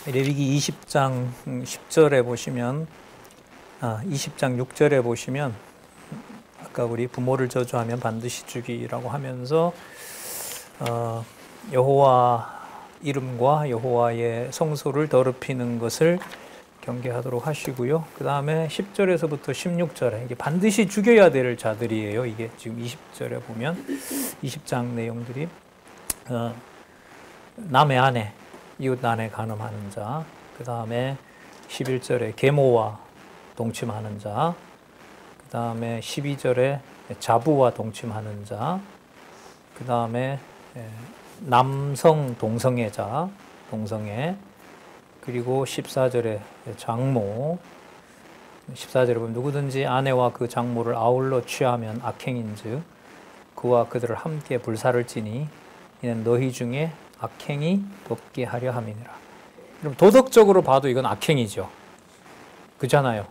레위기 20장 10절에 보시면 20장 6절에 보시면 아까 우리 부모를 저주하면 반드시 죽이라고 하면서 여호와 이름과 여호와의 성소를 더럽히는 것을 경계하도록 하시고요. 그 다음에 10절에서부터 16절에 이게 반드시 죽여야 될 자들이에요. 이게 지금 20절에 보면 20장 내용들이 남의 아내, 이웃 아내 간음하는 자, 그 다음에 11절에 계모와 동침하는 자, 그 다음에 12절에 자부와 동침하는 자, 그 다음에 남성 동성애자, 동성애, 그리고 14절에 장모, 14절에 보면 누구든지 아내와 그 장모를 아울러 취하면 악행인즉 그와 그들을 함께 불사를 지니 이는 너희 중에 악행이 없게 하려 함이니라. 그럼 도덕적으로 봐도 이건 악행이죠. 그렇잖아요.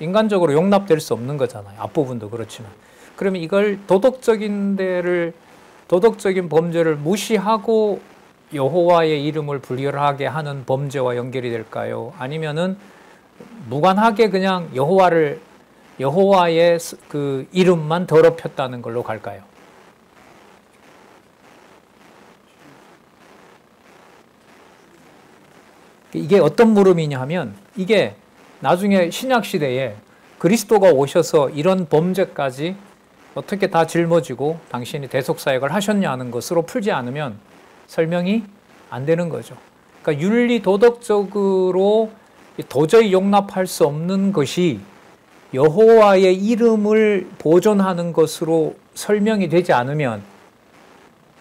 인간적으로 용납될 수 없는 거잖아요. 앞부분도 그렇지만. 그러면 이걸 도덕적인 범죄를 무시하고 여호와의 이름을 불결하게 하는 범죄와 연결이 될까요? 아니면은 무관하게 그냥 여호와의 그 이름만 더럽혔다는 걸로 갈까요? 이게 어떤 물음이냐 하면 이게 나중에 신약 시대에 그리스도가 오셔서 이런 범죄까지 어떻게 다 짊어지고 당신이 대속사역을 하셨냐 하는 것으로 풀지 않으면 설명이 안 되는 거죠. 그러니까 윤리 도덕적으로 도저히 용납할 수 없는 것이 여호와의 이름을 보존하는 것으로 설명이 되지 않으면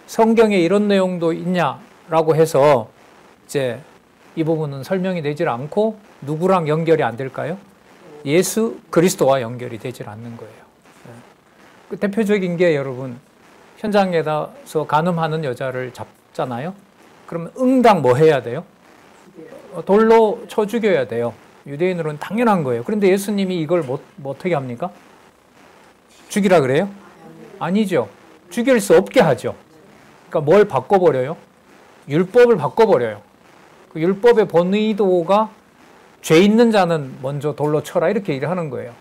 성경에 이런 내용도 있냐라고 해서 이제 이 부분은 설명이 되질 않고 누구랑 연결이 안 될까요? 예수 그리스도와 연결이 되질 않는 거예요. 그 대표적인 게 여러분 현장에서 간음하는 여자를 잡잖아요. 그러면 응당 뭐 해야 돼요? 돌로 쳐 죽여야 돼요. 유대인으로는 당연한 거예요. 그런데 예수님이 이걸 어떻게 합니까? 죽이라 그래요? 아니죠. 죽일 수 없게 하죠. 그러니까 뭘 바꿔버려요? 율법을 바꿔버려요. 그 율법의 본의도가 죄 있는 자는 먼저 돌로 쳐라 이렇게 일을 하는 거예요.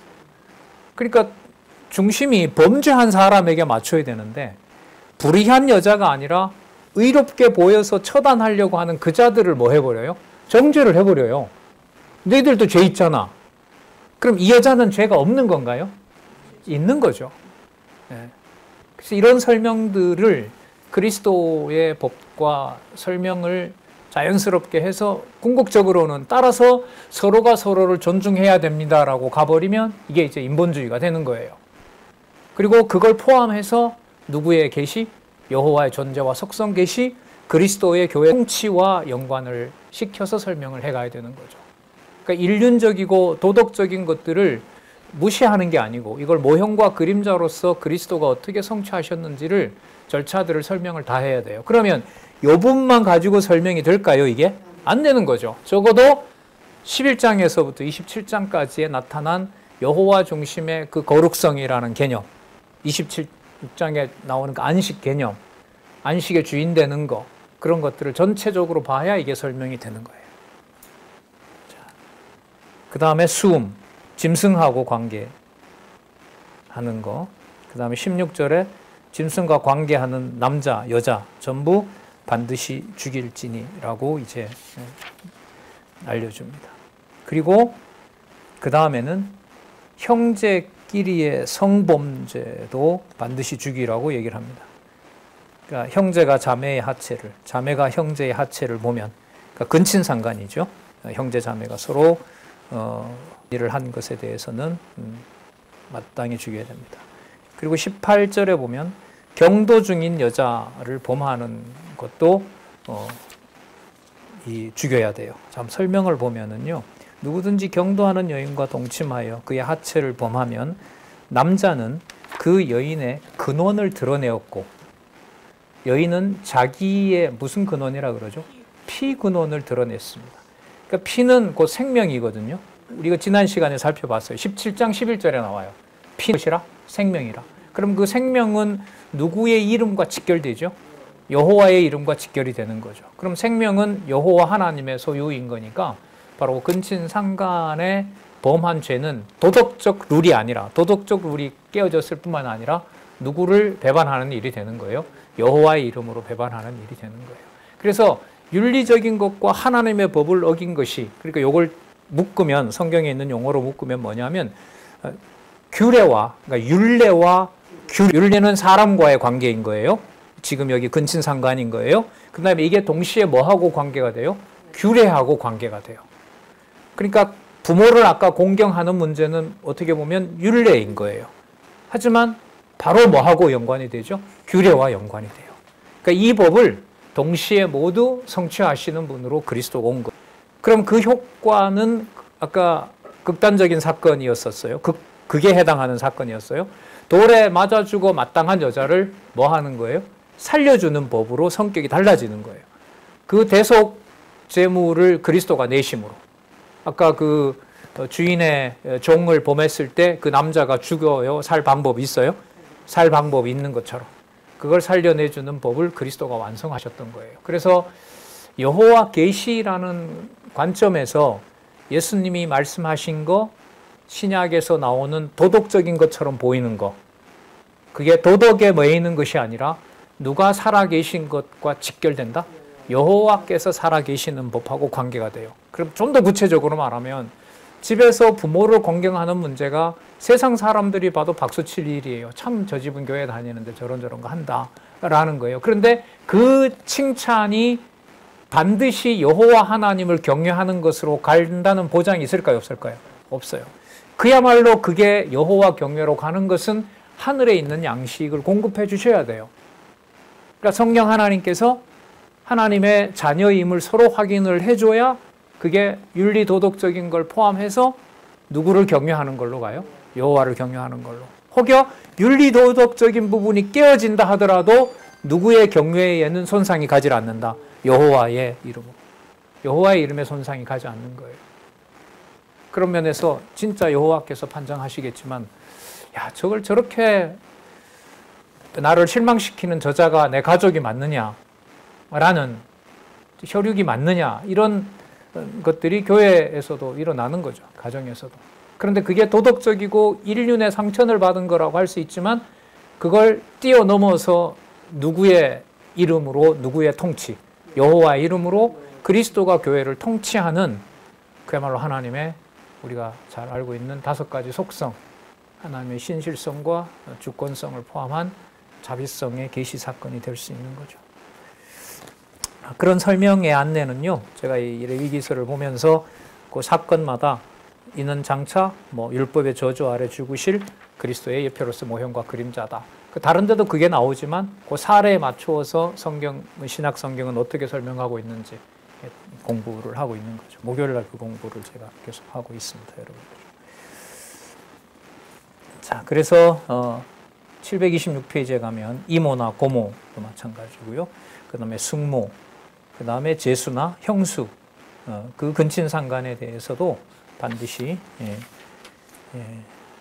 그러니까 중심이 범죄한 사람에게 맞춰야 되는데 불의한 여자가 아니라 의롭게 보여서 처단하려고 하는 그 자들을 뭐 해버려요? 정죄를 해버려요. 너희들도 죄 있잖아. 그럼 이 여자는 죄가 없는 건가요? 있는 거죠. 그래서 이런 설명들을 그리스도의 법과 설명을 자연스럽게 해서 궁극적으로는 따라서 서로가 서로를 존중해야 됩니다라고 가버리면 이게 이제 인본주의가 되는 거예요. 그리고 그걸 포함해서 누구의 계시? 여호와의 존재와 속성 계시, 그리스도의 교회 통치와 연관을 시켜서 설명을 해가야 되는 거죠. 그러니까 인륜적이고 도덕적인 것들을 무시하는 게 아니고 이걸 모형과 그림자로서 그리스도가 어떻게 성취하셨는지를 절차들을 설명을 다 해야 돼요. 그러면 이 부분만 가지고 설명이 될까요? 이게? 안 되는 거죠. 적어도 11장에서부터 27장까지에 나타난 여호와 중심의 그 거룩성이라는 개념, 27장에 나오는 그 안식 개념, 안식의 주인 되는 거, 그런 것들을 전체적으로 봐야 이게 설명이 되는 거예요. 그 다음에 수음, 짐승하고 관계하는 거, 그 다음에 16절에 짐승과 관계하는 남자, 여자 전부 반드시 죽일지니라고 이제 알려줍니다. 그리고 그 다음에는 형제끼리의 성범죄도 반드시 죽이라고 얘기를 합니다. 그러니까 형제가 자매의 하체를, 자매가 형제의 하체를 보면, 그러니까 근친상간이죠. 형제 자매가 서로 일을 한 것에 대해서는 마땅히 죽여야 됩니다. 그리고 18절에 보면 경도 중인 여자를 범하는 것도 죽여야 돼요. 참 설명을 보면은요, 누구든지 경도하는 여인과 동침하여 그의 하체를 범하면 남자는 그 여인의 근원을 드러내었고, 여인은 자기의 무슨 근원이라 그러죠? 피 근원을 드러냈습니다. 그러니까 피는 곧 생명이거든요. 우리가 지난 시간에 살펴봤어요. 17장 11절에 나와요. 피는 것이라 생명이라. 그럼 그 생명은 누구의 이름과 직결되죠? 여호와의 이름과 직결이 되는 거죠. 그럼 생명은 여호와 하나님의 소유인 거니까 바로 근친상간에 범한 죄는 도덕적 룰이 아니라, 도덕적 룰이 깨어졌을 뿐만 아니라 누구를 배반하는 일이 되는 거예요. 여호와의 이름으로 배반하는 일이 되는 거예요. 그래서 윤리적인 것과 하나님의 법을 어긴 것이, 그러니까 이걸 묶으면, 성경에 있는 용어로 묶으면 뭐냐면 규례와, 그러니까 율례와 율례는 사람과의 관계인 거예요. 지금 여기 근친상간인 거예요. 그 다음에 이게 동시에 뭐하고 관계가 돼요? 규례하고 관계가 돼요. 그러니까 부모를 아까 공경하는 문제는 어떻게 보면 율례인 거예요. 하지만 바로 뭐하고 연관이 되죠? 규례와 연관이 돼요. 그러니까 이 법을 동시에 모두 성취하시는 분으로 그리스도가 온 거예요. 그럼 그 효과는 아까 극단적인 사건이었었어요. 극에 해당하는 사건이었어요. 돌에 맞아 죽어 마땅한 여자를 뭐 하는 거예요? 살려주는 법으로 성격이 달라지는 거예요. 그 대속 제물을 그리스도가 내심으로, 아까 그 주인의 종을 범했을 때 그 남자가 죽어요. 살 방법이 있어요? 살 방법이 있는 것처럼 그걸 살려내주는 법을 그리스도가 완성하셨던 거예요. 그래서 여호와 계시라는 관점에서 예수님이 말씀하신 거, 신약에서 나오는 도덕적인 것처럼 보이는 거, 그게 도덕에 매이는 것이 아니라 누가 살아계신 것과 직결된다? 여호와께서 살아계시는 법하고 관계가 돼요. 그럼 좀 더 구체적으로 말하면 집에서 부모를 공경하는 문제가 세상 사람들이 봐도 박수칠 일이에요. 참 저 집은 교회 다니는데 저런 거 한다라는 거예요. 그런데 그 칭찬이 반드시 여호와 하나님을 경외하는 것으로 간다는 보장이 있을까요? 없을까요? 없어요. 그야말로 그게 여호와 경외로 가는 것은 하늘에 있는 양식을 공급해 주셔야 돼요. 그러니까 성령 하나님께서 하나님의 자녀임을 서로 확인을 해줘야 그게 윤리 도덕적인 걸 포함해서 누구를 경외하는 걸로 가요? 여호와를 경외하는 걸로. 혹여 윤리 도덕적인 부분이 깨어진다 하더라도 누구의 경외에는 손상이 가지 않는다. 여호와의 이름으로. 여호와의 이름에 손상이 가지 않는 거예요. 그런 면에서 진짜 여호와께서 판정하시겠지만, 야, 저걸 저렇게 나를 실망시키는 저자가 내 가족이 맞느냐? 라는, 혈육이 맞느냐? 이런 것들이 교회에서도 일어나는 거죠. 가정에서도. 그런데 그게 도덕적이고 인륜의 상처를 받은 거라고 할 수 있지만 그걸 뛰어넘어서 누구의 이름으로, 누구의 통치, 여호와의 이름으로 그리스도가 교회를 통치하는, 그야말로 하나님의, 우리가 잘 알고 있는 5가지 속성, 하나님의 신실성과 주권성을 포함한 자비성의 계시 사건이 될 수 있는 거죠. 그런 설명의 안내는요, 제가 이 레위기서를 보면서 그 사건마다 이는 장차 율법의 저주 아래 죽으실 그리스도의 예표로서 모형과 그림자다. 다른 데도 그게 나오지만 그 사례에 맞추어서 신약 성경은 어떻게 설명하고 있는지 공부를 하고 있는 거죠. 목요일날 그 공부를 제가 계속 하고 있습니다, 여러분들. 자, 그래서 726페이지에 가면 이모나 고모도 마찬가지고요. 그 다음에 숙모, 그 다음에 제수나 형수, 그 근친상간에 대해서도 반드시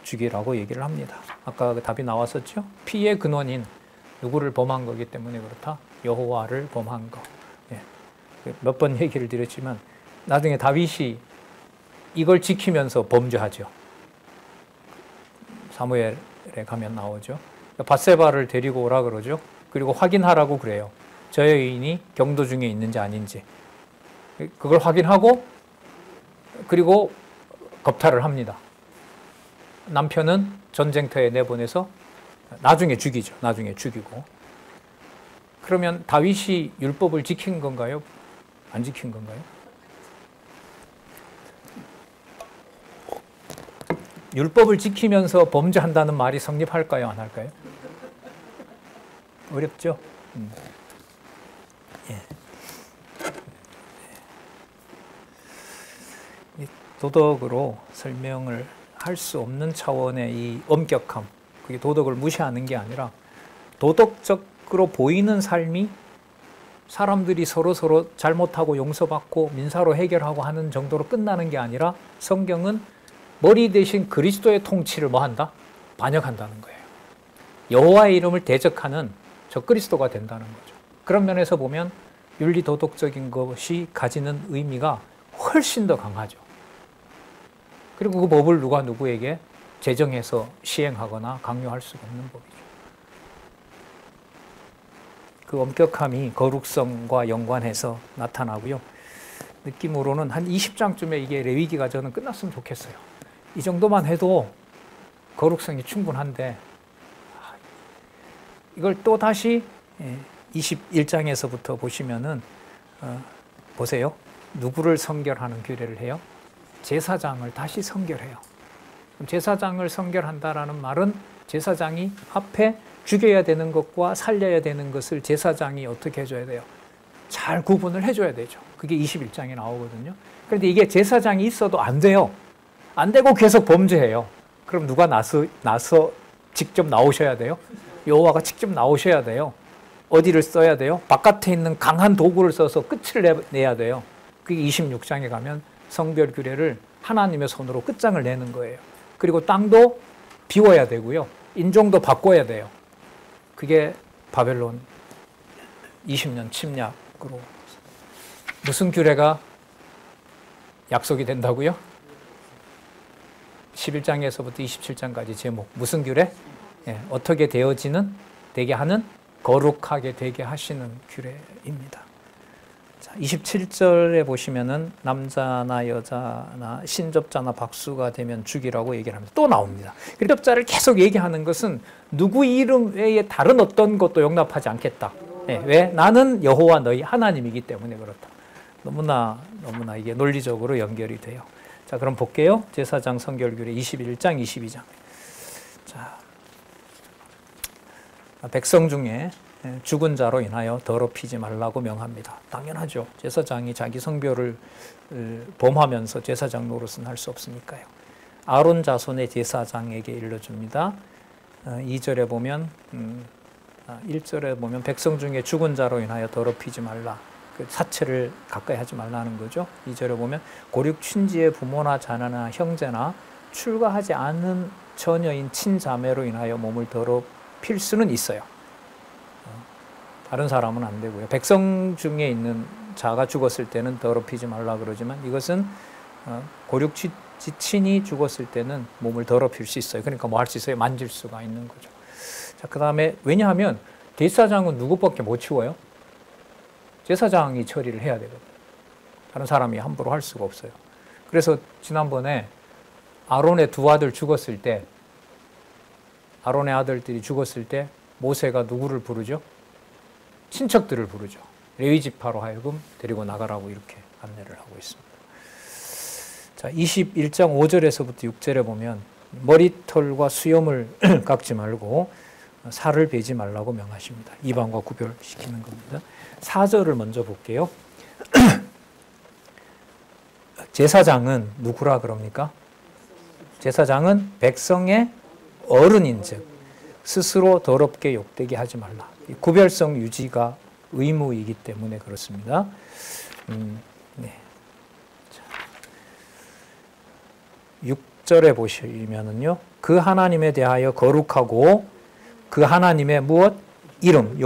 죽이라고 얘기를 합니다. 아까 그 답이 나왔었죠? 피의 근원인 누구를 범한 거기 때문에 그렇다. 여호와를 범한 거. 몇 번 얘기를 드렸지만 나중에 다윗이 이걸 지키면서 범죄하죠. 사무엘에 가면 나오죠. 밧세바를 데리고 오라 그러죠. 그리고 확인하라고 그래요. 저 여인이 경도 중에 있는지 아닌지. 그걸 확인하고 그리고 겁탈을 합니다. 남편은 전쟁터에 내보내서 나중에 죽이죠. 나중에 죽이고. 그러면 다윗이 율법을 지킨 건가요? 안 지킨 건가요? 율법을 지키면서 범죄한다는 말이 성립할까요? 안 할까요? 어렵죠? 예. 도덕으로 설명을 할 수 없는 차원의 이 엄격함, 그게 도덕을 무시하는 게 아니라 도덕적으로 보이는 삶이 사람들이 서로 잘못하고 용서받고 민사로 해결하고 하는 정도로 끝나는 게 아니라 성경은 머리 대신 그리스도의 통치를 뭐한다? 반역한다는 거예요. 여호와의 이름을 대적하는 저 그리스도가 된다는 거죠. 그런 면에서 보면 윤리 도덕적인 것이 가지는 의미가 훨씬 더 강하죠. 그리고 그 법을 누가 누구에게 제정해서 시행하거나 강요할 수가 없는 법이죠. 그 엄격함이 거룩성과 연관해서 나타나고요. 느낌으로는 한 20장쯤에 이게 레위기가 저는 끝났으면 좋겠어요. 이 정도만 해도 거룩성이 충분한데 이걸 또 다시 21장에서부터 보시면은 보세요. 누구를 선결하는 규례를 해요? 제사장을 다시 선결해요. 제사장을 선결한다라는 말은 제사장이 앞에 죽여야 되는 것과 살려야 되는 것을 제사장이 어떻게 해줘야 돼요? 잘 구분을 해줘야 되죠. 그게 21장에 나오거든요. 그런데 이게 제사장이 있어도 안 돼요. 안 되고 계속 범죄해요. 그럼 누가 나서 직접 나오셔야 돼요? 여호와가 직접 나오셔야 돼요. 어디를 써야 돼요? 바깥에 있는 강한 도구를 써서 끝을 내야 돼요. 그게 26장에 가면 성별 규례를 하나님의 손으로 끝장을 내는 거예요. 그리고 땅도 비워야 되고요. 인종도 바꿔야 돼요. 그게 바벨론 20년 침략으로 무슨 규례가 약속이 된다고요? 11장에서부터 27장까지 제목 무슨 규례? 어떻게 되게 하는 거룩하게 되게 하시는 규례입니다. 자, 27절에 보시면은 남자나 여자나 신접자나 박수가 되면 죽이라고 얘기를 합니다. 또 나옵니다. 신접자를 계속 얘기하는 것은 누구 이름 외에 다른 어떤 것도 용납하지 않겠다. 왜? 나는 여호와 너희 하나님이기 때문에 그렇다. 너무나 이게 논리적으로 연결이 돼요. 자, 그럼 볼게요. 제사장 선결규례 21장, 22장. 자, 백성 중에 죽은 자로 인하여 더럽히지 말라고 명합니다. 당연하죠. 제사장이 자기 성별을 범하면서 제사장 노릇은 할 수 없으니까요. 아론 자손의 제사장에게 일러줍니다. 2절에 보면 1절에 보면 백성 중에 죽은 자로 인하여 더럽히지 말라. 그 사체를 가까이 하지 말라는 거죠. 2절에 보면 고륙 춘지의 부모나 자녀나 형제나 출가하지 않은 처녀인 친자매로 인하여 몸을 더럽힐 수는 있어요. 다른 사람은 안 되고요. 백성 중에 있는 자가 죽었을 때는 더럽히지 말라 그러지만 이것은 고륙 지친이 죽었을 때는 몸을 더럽힐 수 있어요. 그러니까 뭐 할 수 있어요? 만질 수가 있는 거죠. 자, 그 다음에 왜냐하면 대제사장은 누구밖에 못 치워요? 제사장이 처리를 해야 되거든요. 다른 사람이 함부로 할 수가 없어요. 그래서 지난번에 아론의 두 아들 죽었을 때, 아론의 아들들이 죽었을 때 모세가 누구를 부르죠? 친척들을 부르죠. 레위 지파로 하여금 데리고 나가라고 이렇게 안내를 하고 있습니다. 자, 21장 5절에서부터 6절에 보면 머리털과 수염을 깎지 말고 살을 베지 말라고 명하십니다. 이방과 구별시키는 겁니다. 4절을 먼저 볼게요. 제사장은 누구라 그럽니까? 제사장은 백성의 어른인즉 스스로 더럽게 욕되게 하지 말라. 구별성 유지가 의무이기 때문에 그렇습니다. 네. 6절에 보시면은요, 그 하나님에 대하여 거룩하고 그 하나님의 무엇? 이름,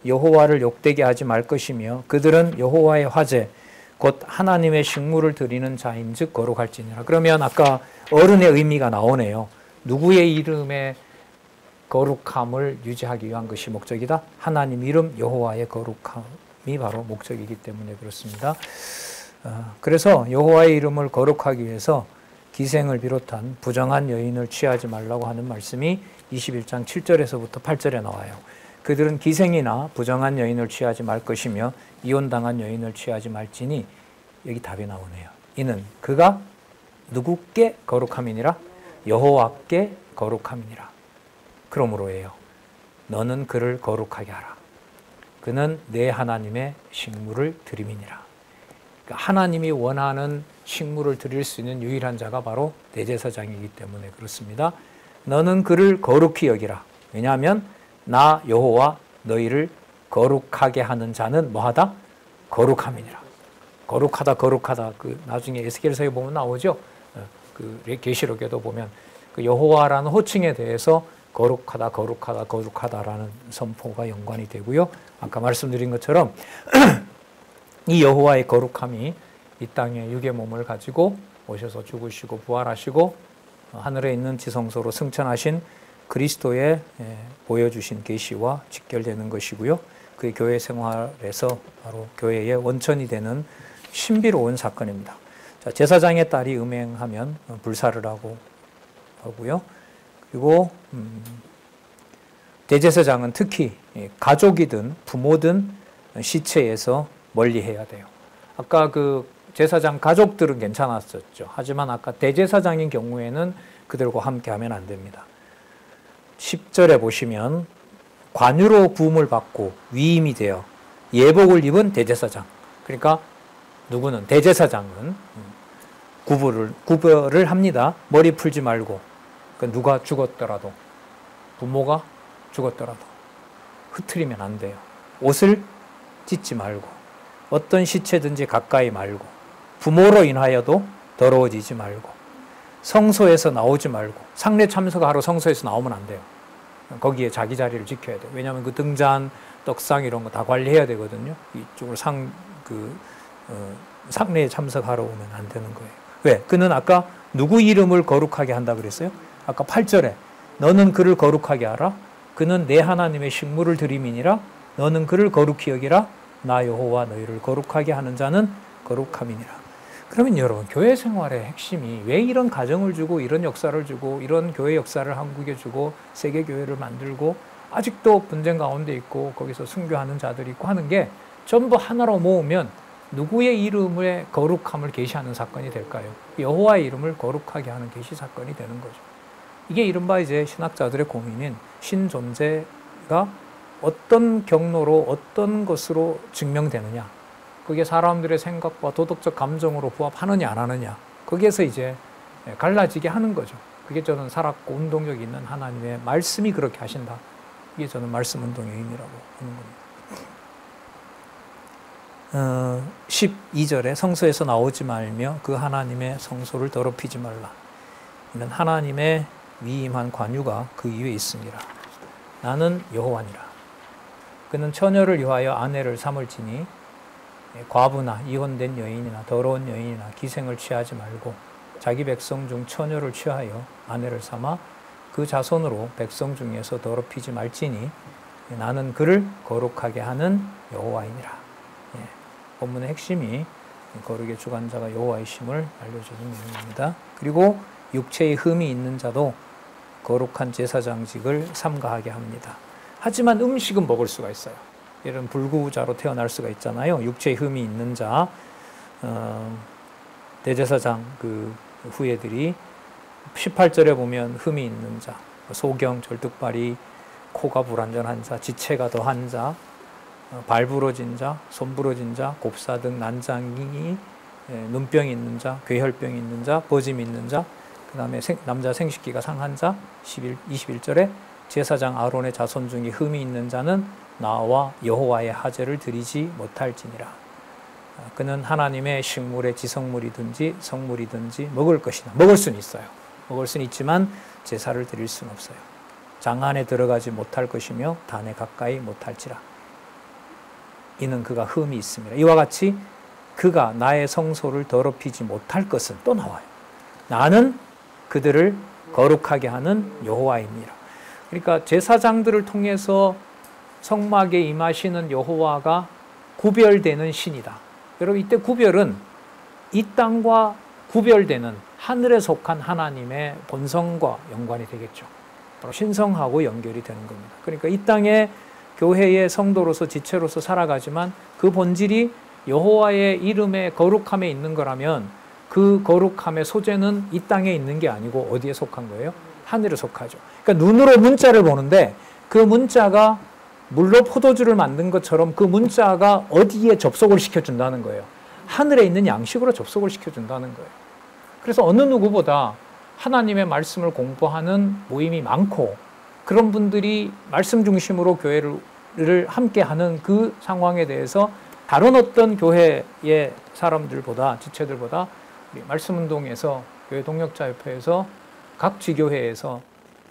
여호와를 욕되게 하지 말 것이며 그들은 여호와의 화제, 곧 하나님의 식물을 드리는 자인즉 거룩할지니라. 그러면 아까 어른의 의미가 나오네요. 누구의 이름에 거룩함을 유지하기 위한 것이 목적이다? 하나님 이름 여호와의 거룩함이 바로 목적이기 때문에 그렇습니다. 그래서 여호와의 이름을 거룩하기 위해서 기생을 비롯한 부정한 여인을 취하지 말라고 하는 말씀이 21장 7절에서부터 8절에 나와요. 그들은 기생이나 부정한 여인을 취하지 말 것이며 이혼당한 여인을 취하지 말지니 여기 답이 나오네요. 이는 그가 누구께 거룩함이니라? 여호와께 거룩함이니라. 그러므로예요. 너는 그를 거룩하게 하라. 그는 내 하나님의 식물을 드림이니라. 그러니까 하나님이 원하는 식물을 드릴 수 있는 유일한 자가 바로 대제사장이기 때문에 그렇습니다. 너는 그를 거룩히 여기라. 왜냐하면 나 여호와 너희를 거룩하게 하는 자는 뭐하다? 거룩함이니라. 거룩하다. 그 나중에 에스겔서에 보면 나오죠. 그 계시록에도 보면 그 여호와라는 호칭에 대해서 거룩하다, 거룩하다, 거룩하다라는 선포가 연관이 되고요. 아까 말씀드린 것처럼 이 여호와의 거룩함이 이 땅에 육의 몸을 가지고 오셔서 죽으시고 부활하시고 하늘에 있는 지성소로 승천하신 그리스도의 보여주신 계시와 직결되는 것이고요. 그의 교회 생활에서 바로 교회의 원천이 되는 신비로운 사건입니다. 자, 제사장의 딸이 음행하면 불사를 하고요. 그리고 대제사장은 특히 가족이든 부모든 시체에서 멀리해야 돼요. 아까 그 제사장 가족들은 괜찮았었죠. 하지만 아까 대제사장인 경우에는 그들과 함께하면 안 됩니다. 10절에 보시면 관유로 부음을 받고 위임이 되어 예복을 입은 대제사장. 그러니까 누구는 대제사장은 구별을 합니다. 머리 풀지 말고. 그러니까 누가 죽었더라도 부모가 죽었더라도 흐트리면 안 돼요. 옷을 찢지 말고 어떤 시체든지 가까이 말고 부모로 인하여도 더러워지지 말고 성소에서 나오지 말고 상례 참석하러 성소에서 나오면 안 돼요. 거기에 자기 자리를 지켜야 돼요. 왜냐하면 그 등잔, 떡상 이런 거 다 관리해야 되거든요. 이쪽으로 상례에 참석하러 오면 안 되는 거예요. 왜? 그는 아까 누구 이름을 거룩하게 한다 그랬어요? 아까 8절에 너는 그를 거룩하게 하라. 그는 내 하나님의 식물을 드림이니라. 너는 그를 거룩히 여기라. 나 여호와 너희를 거룩하게 하는 자는 거룩함이니라. 그러면 여러분 교회 생활의 핵심이 왜 이런 가정을 주고 이런 역사를 주고 이런 교회 역사를 한국에 주고 세계 교회를 만들고 아직도 분쟁 가운데 있고 거기서 순교하는 자들이 있고 하는 게 전부 하나로 모으면 누구의 이름의 거룩함을 계시하는 사건이 될까요? 여호와의 이름을 거룩하게 하는 계시 사건이 되는 거죠. 이게 이른바 이제 신학자들의 고민인 신존재가 어떤 경로로 어떤 것으로 증명되느냐, 그게 사람들의 생각과 도덕적 감정으로 부합하느냐 안 하느냐, 거기에서 이제 갈라지게 하는 거죠. 그게 저는 살았고 운동력 있는 하나님의 말씀이 그렇게 하신다. 이게 저는 말씀 운동의 의미라고 하는 겁니다. 12절에 성소에서 나오지 말며 그 하나님의 성소를 더럽히지 말라. 이는 하나님의 위임한 관유가 그 위에 있습니다. 나는 여호와니라. 그는 처녀를 위하여 아내를 삼을지니 과부나 이혼된 여인이나 더러운 여인이나 기생을 취하지 말고 자기 백성 중 처녀를 취하여 아내를 삼아 그 자손으로 백성 중에서 더럽히지 말지니 나는 그를 거룩하게 하는 여호와이니라. 본문의 핵심이 거룩의 주관자가 여호와이심을 알려주는 내용입니다. 그리고 육체의 흠이 있는 자도 거룩한 제사장직을 삼가하게 합니다. 하지만 음식은 먹을 수가 있어요. 이런 불구자로 태어날 수가 있잖아요. 육체의 흠이 있는 자, 대제사장 그 후예들이 18절에 보면 흠이 있는 자, 소경, 절뚝발이, 코가 불완전한 자, 지체가 더한 자, 발 부러진 자, 손 부러진 자, 곱사 등 난장이, 눈병이 있는 자, 괴혈병이 있는 자, 버짐이 있는 자, 그 다음에 남자 생식기가 상한 자, 21절에 제사장 아론의 자손 중에 흠이 있는 자는 나와 여호와의 하제를 드리지 못할지니라. 그는 하나님의 식물의 지성물이든지 성물이든지 먹을 것이나, 먹을 수는 있어요. 먹을 수는 있지만 제사를 드릴 수는 없어요. 장 안에 들어가지 못할 것이며 단에 가까이 못할지라. 이는 그가 흠이 있습니다. 이와 같이 그가 나의 성소를 더럽히지 못할 것은 또 나와요. 나는 그들을 거룩하게 하는 여호와입니다. 그러니까 제사장들을 통해서 성막에 임하시는 여호와가 구별되는 신이다. 여러분 이때 구별은 이 땅과 구별되는 하늘에 속한 하나님의 본성과 연관이 되겠죠. 바로 신성하고 연결이 되는 겁니다. 그러니까 이 땅에 교회의 성도로서 지체로서 살아가지만 그 본질이 여호와의 이름의 거룩함에 있는 거라면 그 거룩함의 소재는 이 땅에 있는 게 아니고 어디에 속한 거예요? 하늘에 속하죠. 그러니까 눈으로 문자를 보는데 그 문자가 물로 포도주를 만든 것처럼 그 문자가 어디에 접속을 시켜준다는 거예요. 하늘에 있는 양식으로 접속을 시켜준다는 거예요. 그래서 어느 누구보다 하나님의 말씀을 공부하는 모임이 많고 그런 분들이 말씀 중심으로 교회를 함께하는 그 상황에 대해서 다른 어떤 교회의 사람들보다, 지체들보다 말씀운동에서 교회 동역자협회에서 각 지교회에서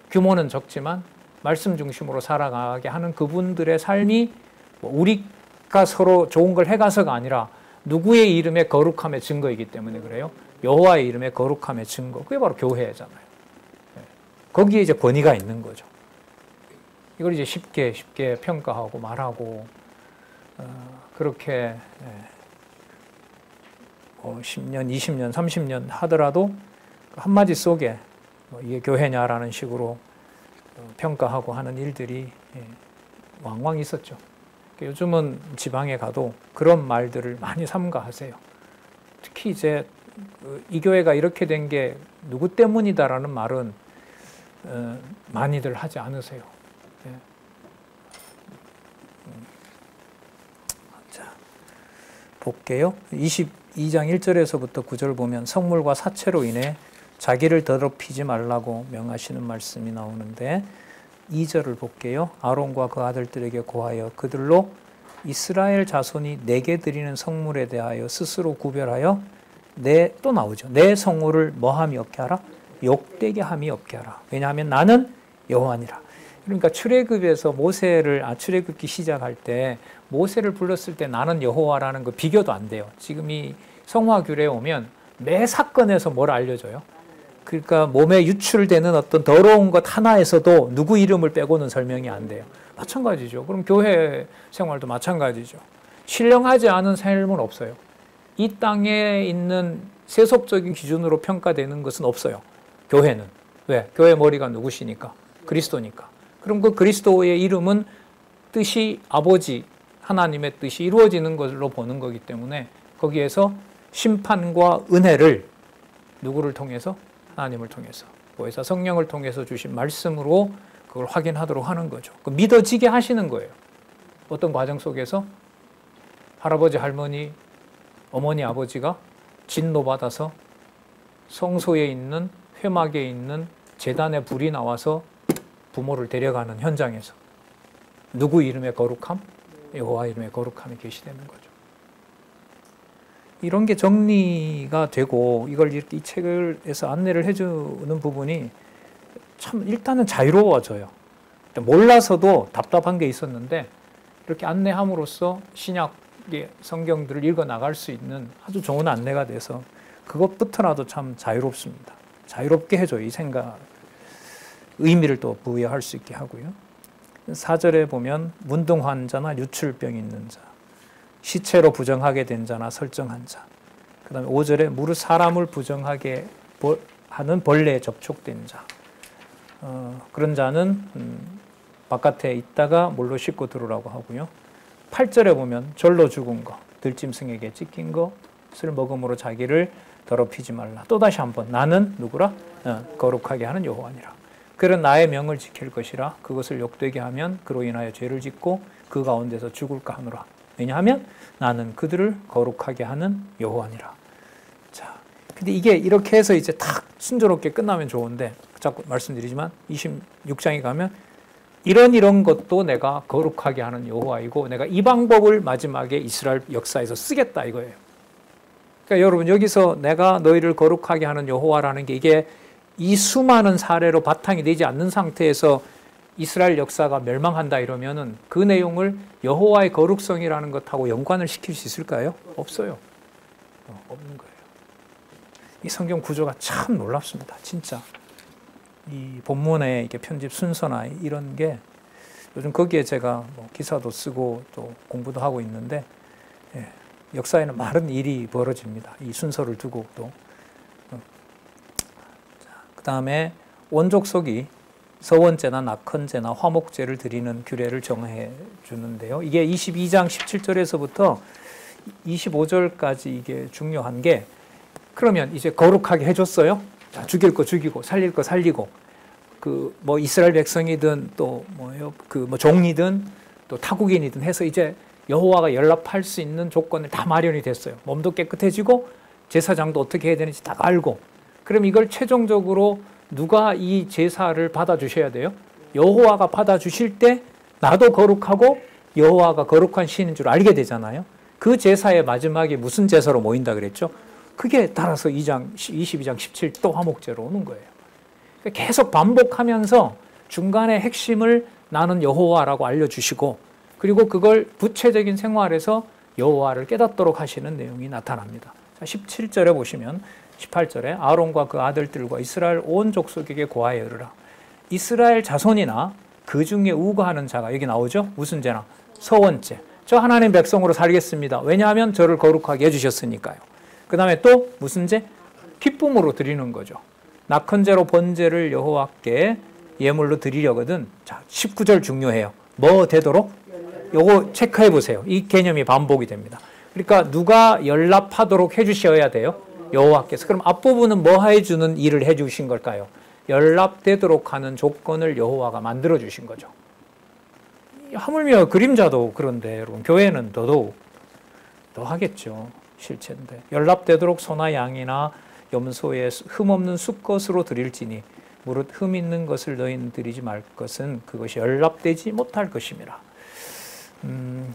규모는 적지만 말씀 중심으로 살아가게 하는 그분들의 삶이 우리가 서로 좋은 걸 해가서가 아니라 누구의 이름의 거룩함의 증거이기 때문에 그래요. 여호와의 이름의 거룩함의 증거. 그게 바로 교회잖아요. 거기에 이제 권위가 있는 거죠. 이걸 이제 쉽게 평가하고 말하고 그렇게 10년, 20년, 30년 하더라도 한마디 속에 이게 교회냐라는 식으로 평가하고 하는 일들이 왕왕 있었죠. 요즘은 지방에 가도 그런 말들을 많이 삼가하세요. 특히 이제 이 교회가 이렇게 된 게 누구 때문이다라는 말은 많이들 하지 않으세요. 자, 볼게요. 22장 1절에서부터 9절 보면 성물과 사체로 인해 자기를 더럽히지 말라고 명하시는 말씀이 나오는데 2절을 볼게요. 아론과 그 아들들에게 고하여 그들로 이스라엘 자손이 내게 드리는 성물에 대하여 스스로 구별하여 또 나오죠. 내 성물을 뭐함이 없게 하라? 욕되게 함이 없게 하라. 왜냐하면 나는 여호와니라. 그러니까 출애굽에서 출애굽기 시작할 때 모세를 불렀을 때 나는 여호와라는 그 비교도 안 돼요. 지금 이 성화규례에 오면 매 사건에서 뭘 알려줘요? 그러니까 몸에 유출되는 어떤 더러운 것 하나에서도 누구 이름을 빼고는 설명이 안 돼요. 마찬가지죠. 그럼 교회 생활도 마찬가지죠. 신령하지 않은 삶은 없어요. 이 땅에 있는 세속적인 기준으로 평가되는 것은 없어요. 교회는. 왜? 교회 머리가 누구시니까? 그리스도니까. 그럼 그 그리스도의 이름은 뜻이 아버지 하나님의 뜻이 이루어지는 것으로 보는 거기 때문에 거기에서 심판과 은혜를 누구를 통해서? 하나님을 통해서, 보혜사 성령을 통해서 주신 말씀으로 그걸 확인하도록 하는 거죠. 믿어지게 하시는 거예요. 어떤 과정 속에서 할아버지, 할머니, 어머니, 아버지가 진노받아서 성소에 있는 회막에 있는 제단에 불이 나와서 부모를 데려가는 현장에서 누구 이름의 거룩함? 여호와 이름의 거룩함이 계시되는 거죠. 이런 게 정리가 되고 이걸 이렇게 이 책을에서 안내를 해주는 부분이 참 일단은 자유로워져요. 몰라서도 답답한 게 있었는데 이렇게 안내함으로써 신약의 성경들을 읽어 나갈 수 있는 아주 좋은 안내가 돼서 그것부터라도 참 자유롭습니다. 자유롭게 해줘요. 이 생각, 의미를 또 부여할 수 있게 하고요. 4절에 보면 문둥 환자나 유출병 있는 자, 시체로 부정하게 된 자나 설정한 자. 그 다음에 5절에 무릇 사람을 부정하게 하는 벌레에 접촉된 자. 그런 자는 바깥에 있다가 물로 씻고 들어오라고 하고요. 8절에 보면 절로 죽은 거, 들짐승에게 찢긴 것을 먹음으로 자기를 더럽히지 말라. 또다시 한번 나는 누구라? 거룩하게 하는 여호와니라. 그런 나의 명을 지킬 것이라. 그것을 욕되게 하면 그로 인하여 죄를 짓고 그 가운데서 죽을까 하노라. 왜냐하면 나는 그들을 거룩하게 하는 여호와니라. 자, 근데 이게 이렇게 해서 이제 딱 순조롭게 끝나면 좋은데 자꾸 말씀드리지만 26장에 가면 이런 것도 내가 거룩하게 하는 여호와이고 내가 이 방법을 마지막에 이스라엘 역사에서 쓰겠다 이거예요. 그러니까 여러분 여기서 내가 너희를 거룩하게 하는 여호와라는 게 이게 이 수많은 사례로 바탕이 되지 않는 상태에서 이스라엘 역사가 멸망한다 이러면은 그 내용을 여호와의 거룩성이라는 것하고 연관을 시킬 수 있을까요? 없어요. 없는 거예요. 이 성경 구조가 참 놀랍습니다. 진짜. 이 본문의 이게 편집 순서나 이런 게 요즘 거기에 제가 뭐 기사도 쓰고 또 공부도 하고 있는데 역사에는 많은 일이 벌어집니다. 이 순서를 두고 또. 그 다음에 원족속이 서원제나 낙헌제나 화목제를 드리는 규례를 정해 주는데요. 이게 22장 17절에서부터 25절까지 이게 중요한 게 그러면 이제 거룩하게 해줬어요. 자, 죽일 거 죽이고 살릴 거 살리고 그 뭐 이스라엘 백성이든 또 뭐요 그 뭐 종이든 또 타국인이든 해서 이제 여호와가 연락할 수 있는 조건을 다 마련이 됐어요. 몸도 깨끗해지고 제사장도 어떻게 해야 되는지 딱 알고 그럼 이걸 최종적으로 누가 이 제사를 받아주셔야 돼요? 여호와가 받아주실 때 나도 거룩하고 여호와가 거룩한 신인 줄 알게 되잖아요. 그 제사의 마지막에 무슨 제사로 모인다 그랬죠? 그게 따라서 22장 17 또 화목제로 오는 거예요. 계속 반복하면서 중간에 핵심을 나는 여호와라고 알려주시고, 그리고 그걸 구체적인 생활에서 여호와를 깨닫도록 하시는 내용이 나타납니다. 자, 17절에 보시면 18절에 아론과 그 아들들과 이스라엘 온 족속에게 고하여 이르라. 이스라엘 자손이나 그 중에 우거하는 자가, 여기 나오죠? 무슨 죄나? 서원죄. 저 하나님 백성으로 살겠습니다. 왜냐하면 저를 거룩하게 해주셨으니까요. 그 다음에 또 무슨 죄? 기쁨으로 드리는 거죠. 낙헌제로 번제를 여호와께 예물로 드리려거든. 자, 19절 중요해요. 뭐 되도록? 요거 체크해 보세요. 이 개념이 반복이 됩니다. 그러니까 누가 연락하도록 해주셔야 돼요? 여호와께서. 그럼 앞부분은 뭐 해주는 일을 해주신 걸까요? 연락되도록 하는 조건을 여호와가 만들어 주신 거죠. 하물며 그림자도 그런데 여러분, 교회는 더더욱 더 하겠죠. 실체인데. 연락되도록 소나 양이나 염소에 흠없는 수것으로 드릴지니 무릇 흠 있는 것을 너희는 드리지 말 것은 그것이 연락되지 못할 것임이라.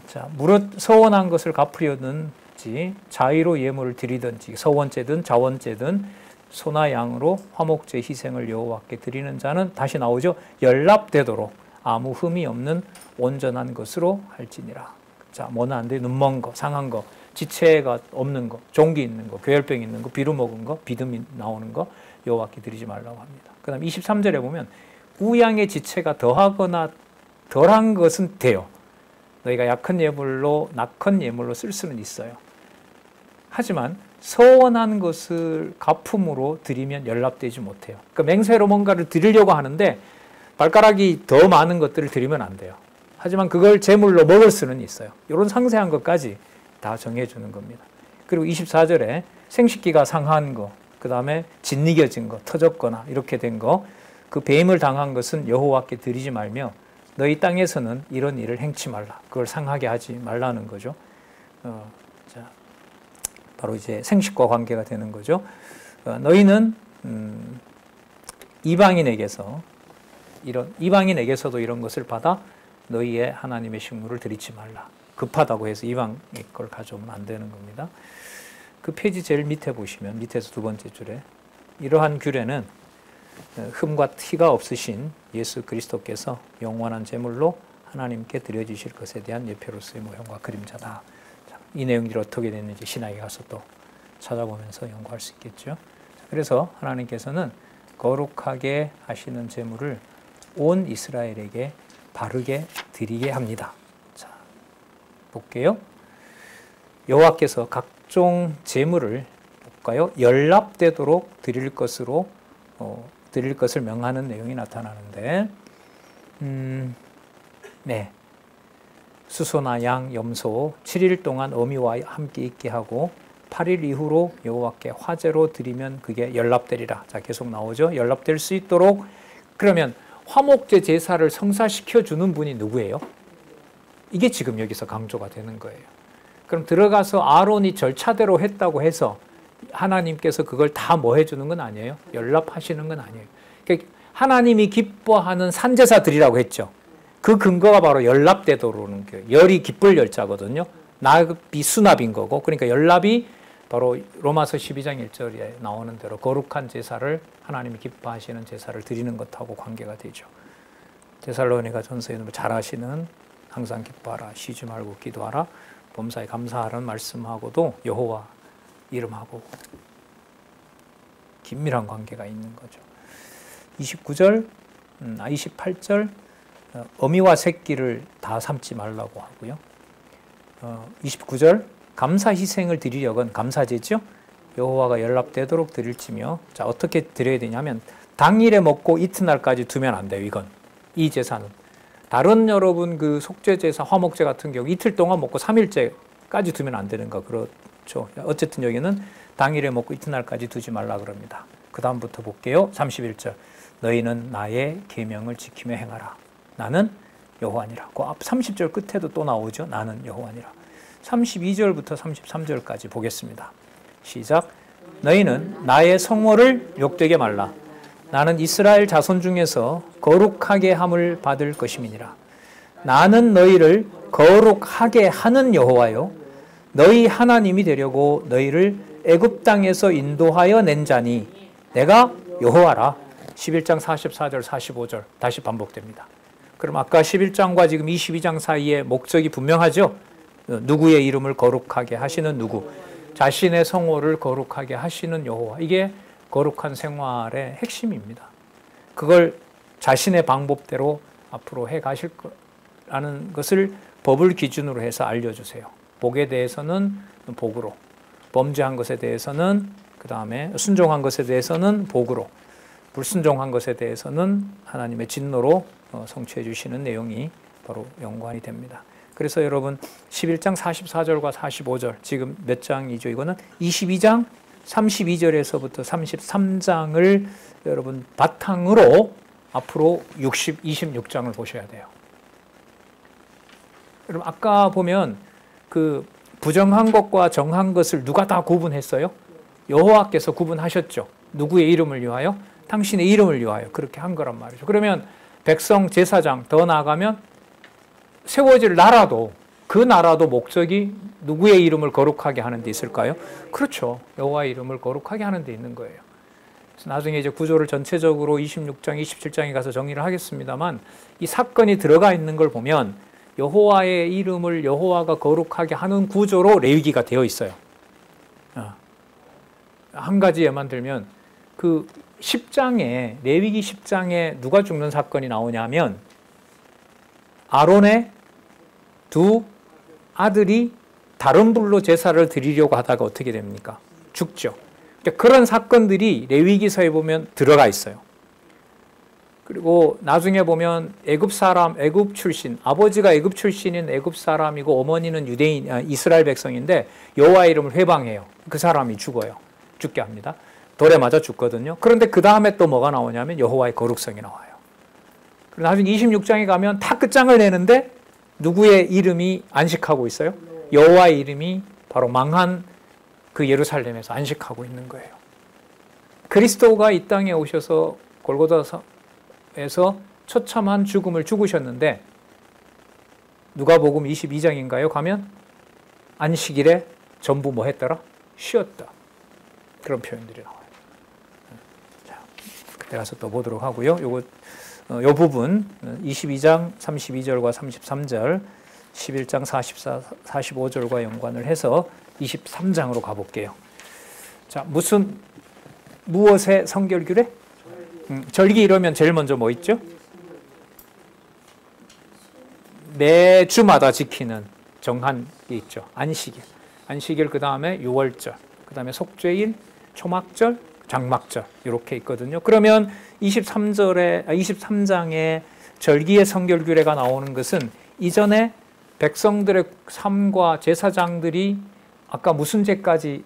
자, 무릇 서원한 것을 갚으려든지 자의로 예물을 드리든지 서원죄든 자원죄든 소나 양으로 화목제 희생을 여호와께 드리는 자는, 다시 나오죠, 연락되도록 아무 흠이 없는 온전한 것으로 할지니라. 자, 뭐는 안 돼? 눈먼 거, 상한 거, 지체가 없는 거, 종기 있는 거, 괴혈병 있는 거, 비루 먹은 거, 비듬이 나오는 거 여호와께 드리지 말라고 합니다. 그 다음 23절에 보면 우양의 지체가 더하거나 덜한 것은 돼요. 너희가 약한 예물로, 낙헌 예물로 쓸 수는 있어요. 하지만 서원한 것을 가품으로 드리면 연락되지 못해요. 그러니까 맹세로 뭔가를 드리려고 하는데 발가락이 더 많은 것들을 드리면 안 돼요. 하지만 그걸 제물로 먹을 수는 있어요. 이런 상세한 것까지 다 정해주는 겁니다. 그리고 24절에 생식기가 상한 거, 그 다음에 짓이겨진 거, 터졌거나 이렇게 된 거, 그 배임을 당한 것은 여호와께 드리지 말며 너희 땅에서는 이런 일을 행치 말라. 그걸 상하게 하지 말라는 거죠. 자, 바로 이제 생식과 관계가 되는 거죠. 너희는 이방인에게서도 이런 것을 받아 너희의 하나님의 식물을 드리지 말라. 급하다고 해서 이방의 걸 가져오면 안 되는 겁니다. 그 페이지 제일 밑에 보시면, 밑에서 두 번째 줄에 이러한 규례는 흠과 티가 없으신 예수 그리스도께서 영원한 제물로 하나님께 드려주실 것에 대한 예표로서의 모형과 그림자다. 이 내용들이 어떻게 됐는지 신학에 가서 또 찾아보면서 연구할 수 있겠죠. 그래서 하나님께서는 거룩하게 하시는 제물을 온 이스라엘에게 바르게 드리게 합니다. 자, 볼게요. 여호와께서 각종 제물을 볼까요? 연락되도록 드릴 것을 명하는 내용이 나타나는데, 네, 수소나 양, 염소 7일 동안 어미와 함께 있게 하고 8일 이후로 여호와께 화제로 드리면 그게 연락되리라. 자, 계속 나오죠. 연락될 수 있도록. 그러면 화목제 제사를 성사시켜 주는 분이 누구예요? 이게 지금 여기서 강조가 되는 거예요. 그럼 들어가서 아론이 절차대로 했다고 해서 하나님께서 그걸 다 뭐 해주는 건 아니에요? 연락하시는 건 아니에요. 그러니까 하나님이 기뻐하는 산제사 드리라고 했죠. 그 근거가 바로 연락되도록은 열이 기쁠 열자거든요. 납이 수납인 거고, 그러니까 연락이 바로 로마서 12장 1절에 나오는 대로 거룩한 제사를, 하나님이 기뻐하시는 제사를 드리는 것하고 관계가 되죠. 데살로니가 전서에 잘 아시는 항상 기뻐하라, 쉬지 말고 기도하라, 범사에 감사하라는 말씀하고도 여호와 이름하고 긴밀한 관계가 있는 거죠. 28절 어미와 새끼를 다 삼지 말라고 하고요. 29절 감사 희생을 드리려건, 감사제죠. 여호와가 연락되도록 드릴지며, 자, 어떻게 드려야 되냐면 당일에 먹고 이튿날까지 두면 안 돼요. 이 제사는 다른 여러분 그 속죄제사, 화목제 같은 경우 이틀 동안 먹고 3일째까지 두면 안 되는 거 그렇죠. 어쨌든 여기는 당일에 먹고 이튿날까지 두지 말라 그럽니다. 그 다음부터 볼게요. 31절 너희는 나의 계명을 지키며 행하라. 나는 여호와니라. 그 앞 30절 끝에도 또 나오죠. 나는 여호와니라. 32절부터 33절까지 보겠습니다. 시작. 너희는 나의 성호를 욕되게 말라. 나는 이스라엘 자손 중에서 거룩하게 함을 받을 것임이니라. 나는 너희를 거룩하게 하는 여호와요 너희 하나님이 되려고 너희를 애굽 땅에서 인도하여 낸 자니 내가 여호와라. 11장 44절, 45절 다시 반복됩니다. 그럼 아까 11장과 지금 22장 사이에 목적이 분명하죠? 누구의 이름을 거룩하게 하시는 누구, 자신의 성호를 거룩하게 하시는 여호와. 이게 거룩한 생활의 핵심입니다. 그걸 자신의 방법대로 앞으로 해 가실 거라는 것을 법을 기준으로 해서 알려주세요. 복에 대해서는 복으로, 범죄한 것에 대해서는, 그 다음에 순종한 것에 대해서는 복으로, 불순종한 것에 대해서는 하나님의 진노로 성취해 주시는 내용이 바로 연관이 됩니다. 그래서 여러분 11장 44절과 45절, 지금 몇 장이죠? 이거는 22장 32절에서부터 33장을 여러분 바탕으로 앞으로 26장을 보셔야 돼요. 여러분 아까 보면 그 부정한 것과 정한 것을 누가 다 구분했어요? 여호와께서 구분하셨죠. 누구의 이름을 위하여? 당신의 이름을 위하여 그렇게 한 거란 말이죠. 그러면 백성, 제사장, 더 나아가면 세워질 나라도, 그 나라도 목적이 누구의 이름을 거룩하게 하는 데 있을까요? 그렇죠. 여호와의 이름을 거룩하게 하는 데 있는 거예요. 그래서 나중에 이제 구조를 전체적으로 26장, 27장에 가서 정리를 하겠습니다만, 이 사건이 들어가 있는 걸 보면 여호와의 이름을 여호와가 거룩하게 하는 구조로 레위기가 되어 있어요. 한 가지 예만 들면 그 10장에, 레위기 10장에 누가 죽는 사건이 나오냐면 아론의 두 아들이 다른 불로 제사를 드리려고 하다가 어떻게 됩니까? 죽죠. 그런 사건들이 레위기서에 보면 들어가 있어요. 그리고 나중에 보면 애굽 사람, 애굽 출신, 아버지가 애굽 출신인 애굽 사람이고 어머니는 유대인, 이스라엘 백성인데 여호와의 이름을 회방해요. 그 사람이 죽어요. 죽게 합니다. 돌에 맞아 죽거든요. 그런데 그 다음에 또 뭐가 나오냐면 여호와의 거룩성이 나와요. 그리고 나중에 26장에 가면 다 끝장을 내는데 누구의 이름이 안식하고 있어요? 여호와의 이름이 바로 망한 그 예루살렘에서 안식하고 있는 거예요. 그리스도가 이 땅에 오셔서 골고다에서 처참한 죽음을 죽으셨는데 누가복음 22장인가요? 가면 안식일에 전부 뭐 했더라? 쉬었다. 그런 표현들이 나와요. 자, 그때 가서 또 보도록 하고요. 요 부분 22장 32절과 33절, 11장 44, 45절과 연관을 해서 23장으로 가볼게요. 자, 무엇의 성결규례? 절기 이러면 제일 먼저 뭐 있죠? 매주마다 지키는 정한 게 있죠. 안식일. 안식일 그 다음에 유월절, 그 다음에 속죄일, 초막절, 장막절 이렇게 있거든요. 그러면 23장에 절기의 성결규례가 나오는 것은 이전에 백성들의 삶과 제사장들이 아까 무슨 제까지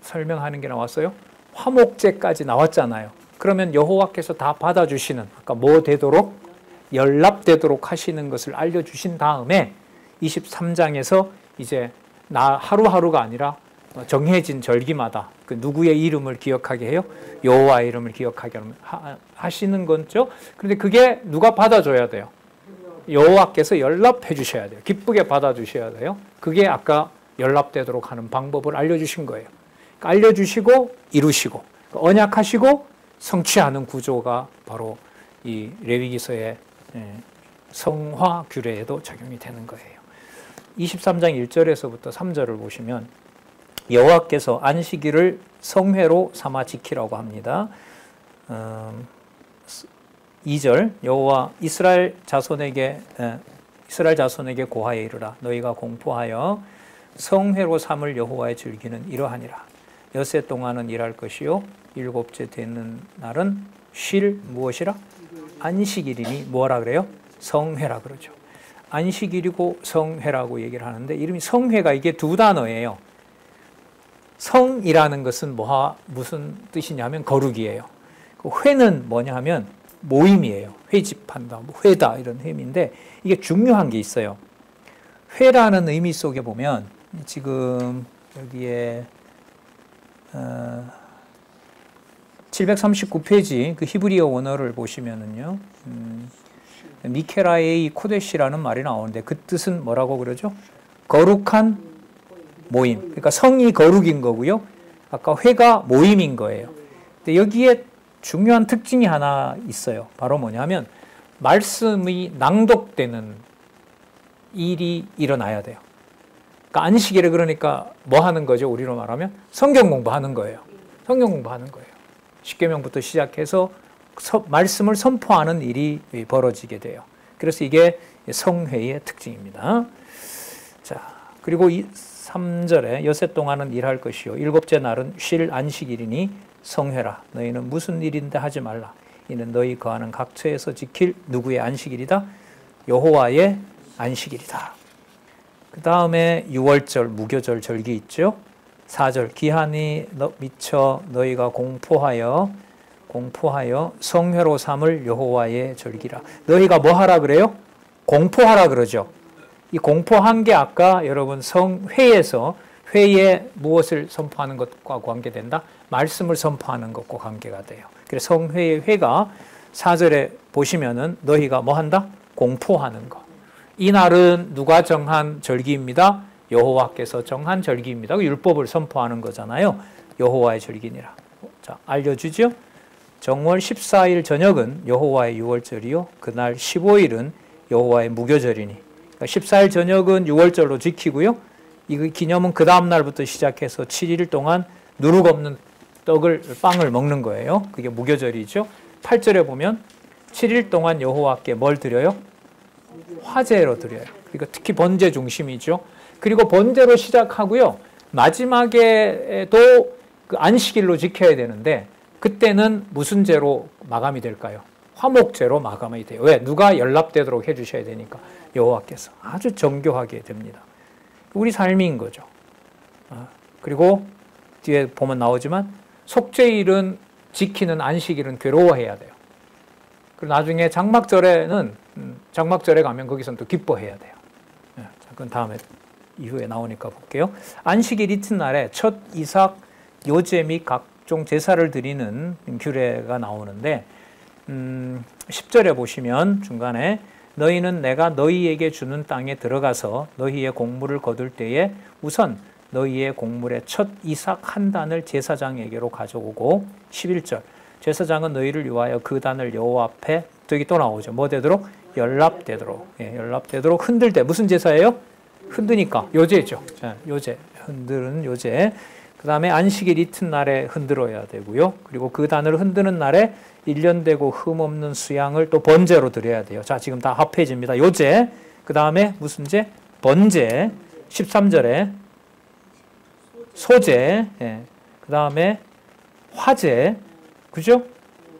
설명하는 게 나왔어요? 화목제까지 나왔잖아요. 그러면 여호와께서 다 받아주시는, 아까 뭐 되도록? 연락되도록 하시는 것을 알려주신 다음에 23장에서 이제 하루하루가 아니라 정해진 절기마다 그 누구의 이름을 기억하게 해요? 여호와의 이름을 기억하게 하시는 거죠. 그런데 그게 누가 받아줘야 돼요? 여호와께서 연락해 주셔야 돼요. 기쁘게 받아주셔야 돼요. 그게 아까 연락되도록 하는 방법을 알려주신 거예요. 그러니까 알려주시고 이루시고 언약하시고 성취하는 구조가 바로 이 레위기서의 성화 규례에도 적용이 되는 거예요. 23장 1절에서부터 3절을 보시면 여호와께서 안식일을 성회로 삼아 지키라고 합니다. 2절 여호와 이스라엘 자손에게 고하여 이르라. 너희가 공포하여 성회로 삼을 여호와의 즐기는 이러하니라. 엿새 동안은 일할 것이요 일곱째 되는 날은 쉴 무엇이라? 안식일이니 뭐라 그래요? 성회라 그러죠. 안식일이고 성회라고 얘기를 하는데 이름이 성회가 이게 두 단어예요. 성이라는 것은 무슨 뜻이냐면 거룩이에요. 회는 뭐냐 하면 모임이에요. 회집한다, 회다 이런 의미인데 이게 중요한 게 있어요. 회라는 의미 속에 보면 지금 여기에 739페이지 그 히브리어 원어를 보시면은요, 미케라에이 코데시라는 말이 나오는데 그 뜻은 뭐라고 그러죠? 거룩한 모임. 그러니까 성이 거룩인 거고요. 아까 회가 모임인 거예요. 근데 여기에 중요한 특징이 하나 있어요. 바로 뭐냐면 말씀이 낭독되는 일이 일어나야 돼요. 그러니까 안식일에 그러니까 뭐 하는 거죠? 우리로 말하면 성경 공부하는 거예요. 성경 공부하는 거예요. 십계명부터 시작해서 말씀을 선포하는 일이 벌어지게 돼요. 그래서 이게 성회의 특징입니다. 자, 그리고 3절에 여세 동안은 일할 것이요 일곱째 날은 쉴 안식일이니 성회라. 너희는 무슨 일인데 하지 말라. 이는 너희 거하는 각처에서 지킬 누구의 안식일이다? 여호와의 안식일이다. 그 다음에 6월절 무교절 절기 있죠. 4절 기한이 미쳐 너희가 공포하여 성회로 삼을 여호와의 절기라. 너희가 뭐 하라 그래요? 공포하라 그러죠. 이 공포한 게 아까 여러분 성회에서 회에 무엇을 선포하는 것과 관계된다? 말씀을 선포하는 것과 관계가 돼요. 그래서 성회의 회가 4절에 보시면은 너희가 뭐 한다? 공포하는 것. 이 날은 누가 정한 절기입니다? 여호와께서 정한 절기입니다. 율법을 선포하는 거잖아요. 여호와의 절기니라. 자, 알려주죠. 정월 14일 저녁은 여호와의 유월절이요 그날 15일은 여호와의 무교절이니. 그러니까 14일 저녁은 유월절로 지키고요. 이 기념은 그 다음 날부터 시작해서 7일 동안 누룩 없는 빵을 먹는 거예요. 그게 무교절이죠. 8절에 보면 7일 동안 여호와께 뭘 드려요? 화제로 드려요. 그러니까 특히 번제 중심이죠. 그리고 번제로 시작하고요. 마지막에도 그 안식일로 지켜야 되는데 그때는 무슨 제로 마감이 될까요? 화목제로 마감이 돼요. 왜? 누가 연락되도록 해주셔야 되니까 여호와께서 아주 정교하게 됩니다. 우리 삶인 거죠. 그리고 뒤에 보면 나오지만 속죄일은 지키는 안식일은 괴로워해야 돼요. 그리고 나중에 장막절에 가면 거기서는 또 기뻐해야 돼요. 그건 다음에 이후에 나오니까 볼게요. 안식일 이튿날에 첫 이삭 요제 및 각종 제사를 드리는 규례가 나오는데 10절에 보시면 중간에 너희는 내가 너희에게 주는 땅에 들어가서 너희의 곡물을 거둘 때에 우선 너희의 곡물의 첫 이삭 한 단을 제사장에게로 가져오고 11절 제사장은 너희를 위하여 그 단을 여호와 앞에 여기 또 나오죠. 뭐 되도록? 연납되도록. 연납되도록 흔들 때 무슨 제사예요? 흔드니까 요제죠. 자, 요제 흔드는 요제. 그 다음에 안식일 이튿날에 흔들어야 되고요. 그리고 그 단을 흔드는 날에 1년 되고 흠없는 수양을 또 번제로 드려야 돼요. 자, 지금 다 합해집니다. 요제. 그 다음에 무슨 제? 번제. 13절에 소제. 그 다음에 화제. 그죠?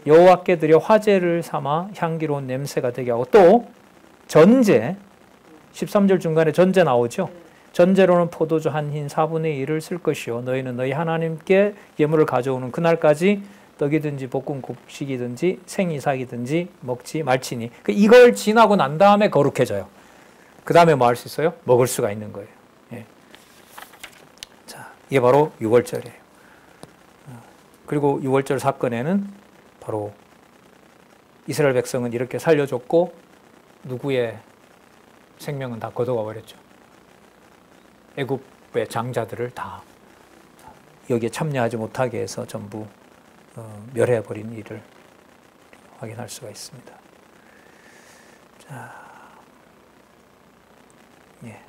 여호와께 드려 화제를 삼아 향기로운 냄새가 되게 하고 또 전제. 13절 중간에 전제 나오죠. 전제로는 포도주 한 흰 4분의 1을 쓸 것이요 너희는 너희 하나님께 예물을 가져오는 그날까지 떡이든지 볶은 곡식이든지 생이삭이든지 먹지 말지니. 이걸 지나고 난 다음에 거룩해져요. 그 다음에 뭐 할 수 있어요? 먹을 수가 있는 거예요. 예. 자, 이게 바로 6월절이에요. 그리고 6월절 사건에는 바로 이스라엘 백성은 이렇게 살려줬고 누구의 생명은 다 거둬가 버렸죠. 애굽의 장자들을 다 여기에 참여하지 못하게 해서 전부 멸해버린 일을 확인할 수가 있습니다. 자, 예.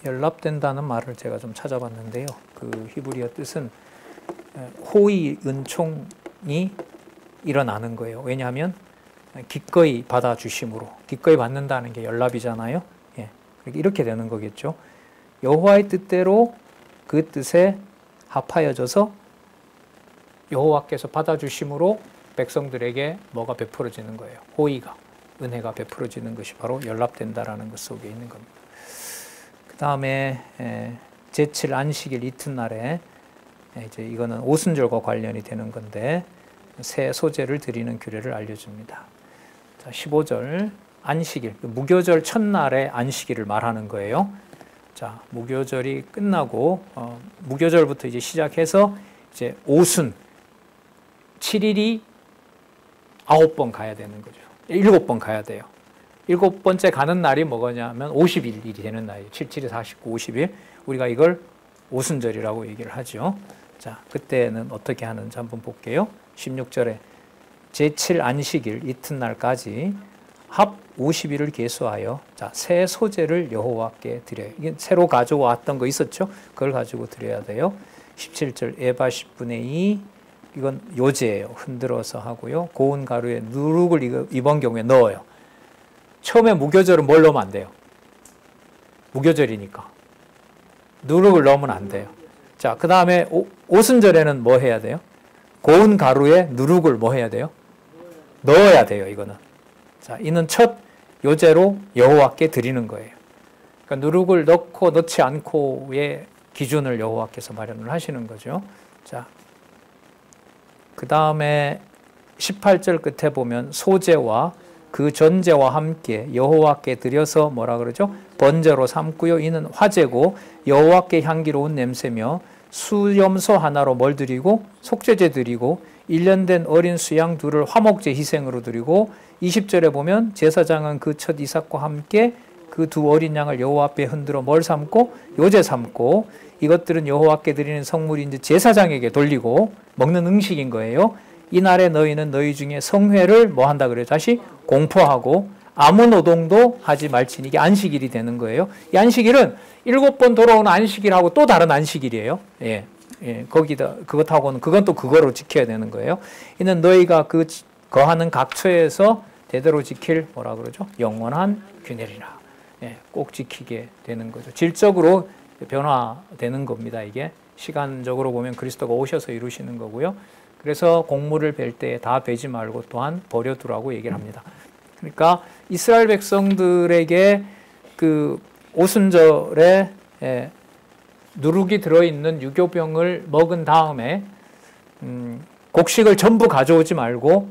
연납된다는 말을 제가 좀 찾아봤는데요. 그 히브리어 뜻은 호의 은총이 일어나는 거예요. 왜냐하면 기꺼이 받아주심으로, 기꺼이 받는다는 게 연납이잖아요. 예. 이렇게 되는 거겠죠. 여호와의 뜻대로 그 뜻에 합하여져서 여호와께서 받아주심으로 백성들에게 뭐가 베풀어지는 거예요. 호의가, 은혜가 베풀어지는 것이 바로 연납된다라는 것 속에 있는 겁니다. 그 다음에 제7 안식일 이튿날에 이제 이거는 오순절과 관련이 되는 건데 새 소제를 드리는 규례를 알려줍니다. 자, 15절 안식일, 무교절 첫날의 안식일을 말하는 거예요. 자, 무교절이 끝나고 무교절부터 이제 시작해서 이제 오순 7일이 9번 가야 되는 거죠. 7번 가야 돼요. 7번째 가는 날이 뭐냐면 50일이 되는 날이에요. 7, 7이 49, 50일. 우리가 이걸 오순절이라고 얘기를 하죠. 자, 그때는 어떻게 하는지 한번 볼게요. 16절에 제7 안식일 이튿날까지 합 50일을 계수하여 자, 새 소재를 여호와께 드려요. 이게 새로 가져왔던 거 있었죠? 그걸 가지고 드려야 돼요. 17절 에바 10분의 2 이건 요제예요. 흔들어서 하고요. 고운 가루에 누룩을 이번 경우에 넣어요. 처음에 무교절은 뭘 넣으면 안 돼요? 무교절이니까. 누룩을 넣으면 안 돼요. 자, 그 다음에 오순절에는 뭐 해야 돼요? 고운 가루에 누룩을 뭐 해야 돼요? 넣어야 돼요, 이거는. 자, 이는 첫 요제로 여호와께 드리는 거예요. 그러니까 누룩을 넣고 넣지 않고의 기준을 여호와께서 마련을 하시는 거죠. 자, 그 다음에 18절 끝에 보면 소제와 그 전제와 함께 여호와께 드려서 뭐라 그러죠? 번제로 삼고요. 이는 화제고 여호와께 향기로운 냄새며 수염소 하나로 뭘 드리고 속죄제 드리고 1년 된 어린 수양 둘을 화목제 희생으로 드리고 20절에 보면 제사장은 그 첫 이삭과 함께 그 두 어린 양을 여호와 앞에 흔들어 뭘 삼고 요제 삼고 이것들은 여호와께 드리는 성물인지 제사장에게 돌리고 먹는 음식인 거예요. 이날에 너희는 너희 중에 성회를 뭐 한다 그래요? 다시 공포하고 아무 노동도 하지 말지니 이게 안식일이 되는 거예요. 이 안식일은 7번 돌아오는 안식일하고 또 다른 안식일이에요. 예. 예, 거기다 그것하고는 그건 또 그거로 지켜야 되는 거예요. 이는 너희가 그 거하는 각처에서 대대로 지킬 뭐라 그러죠? 영원한 규례리라. 예, 꼭 지키게 되는 거죠. 질적으로 변화되는 겁니다. 이게 시간적으로 보면 그리스도가 오셔서 이루시는 거고요. 그래서 곡물을 벨 때 다 베지 말고 또한 버려두라고 얘기를 합니다. 그러니까 이스라엘 백성들에게 그 오순절에 누룩이 들어있는 유교병을 먹은 다음에 곡식을 전부 가져오지 말고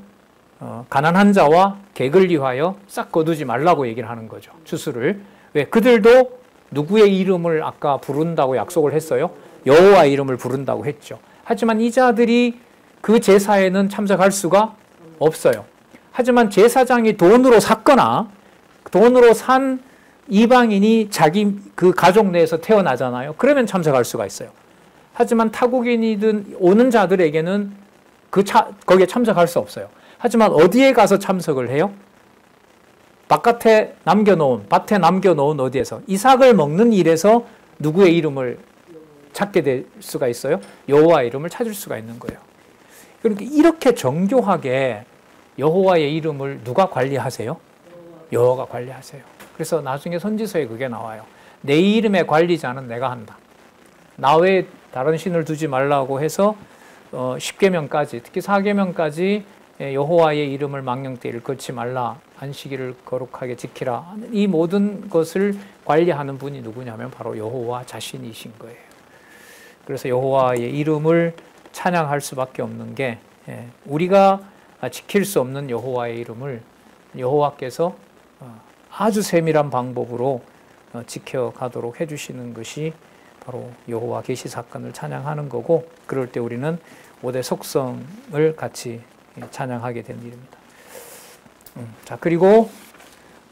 가난한 자와 객을 위하여 싹 거두지 말라고 얘기를 하는 거죠. 추수를. 왜? 그들도 누구의 이름을 아까 부른다고 약속을 했어요? 여호와 이름을 부른다고 했죠. 하지만 이 자들이 그 제사에는 참석할 수가 없어요. 하지만 제사장이 돈으로 샀거나 돈으로 산 이방인이 자기 그 가족 내에서 태어나잖아요. 그러면 참석할 수가 있어요. 하지만 타국인이든 오는 자들에게는 거기에 참석할 수 없어요. 하지만 어디에 가서 참석을 해요? 바깥에 남겨놓은, 밭에 남겨놓은 어디에서? 이삭을 먹는 일에서 누구의 이름을 찾게 될 수가 있어요? 여호와 이름을 찾을 수가 있는 거예요. 그러니까 이렇게 정교하게 여호와의 이름을 누가 관리하세요? 여호와가 관리하세요. 그래서 나중에 선지서에 그게 나와요. 내 이름의 관리자는 내가 한다. 나 외에 다른 신을 두지 말라고 해서 10계명까지 특히 4계명까지 여호와의 이름을 망령 때 일컫지 말라. 안식일을 거룩하게 지키라. 이 모든 것을 관리하는 분이 누구냐면 바로 여호와 자신이신 거예요. 그래서 여호와의 이름을 찬양할 수밖에 없는 게 우리가 지킬 수 없는 여호와의 이름을 여호와께서 아주 세밀한 방법으로 지켜가도록 해주시는 것이 바로 여호와 계시 사건을 찬양하는 거고 그럴 때 우리는 5대 속성을 같이 찬양하게 된 일입니다. 자, 그리고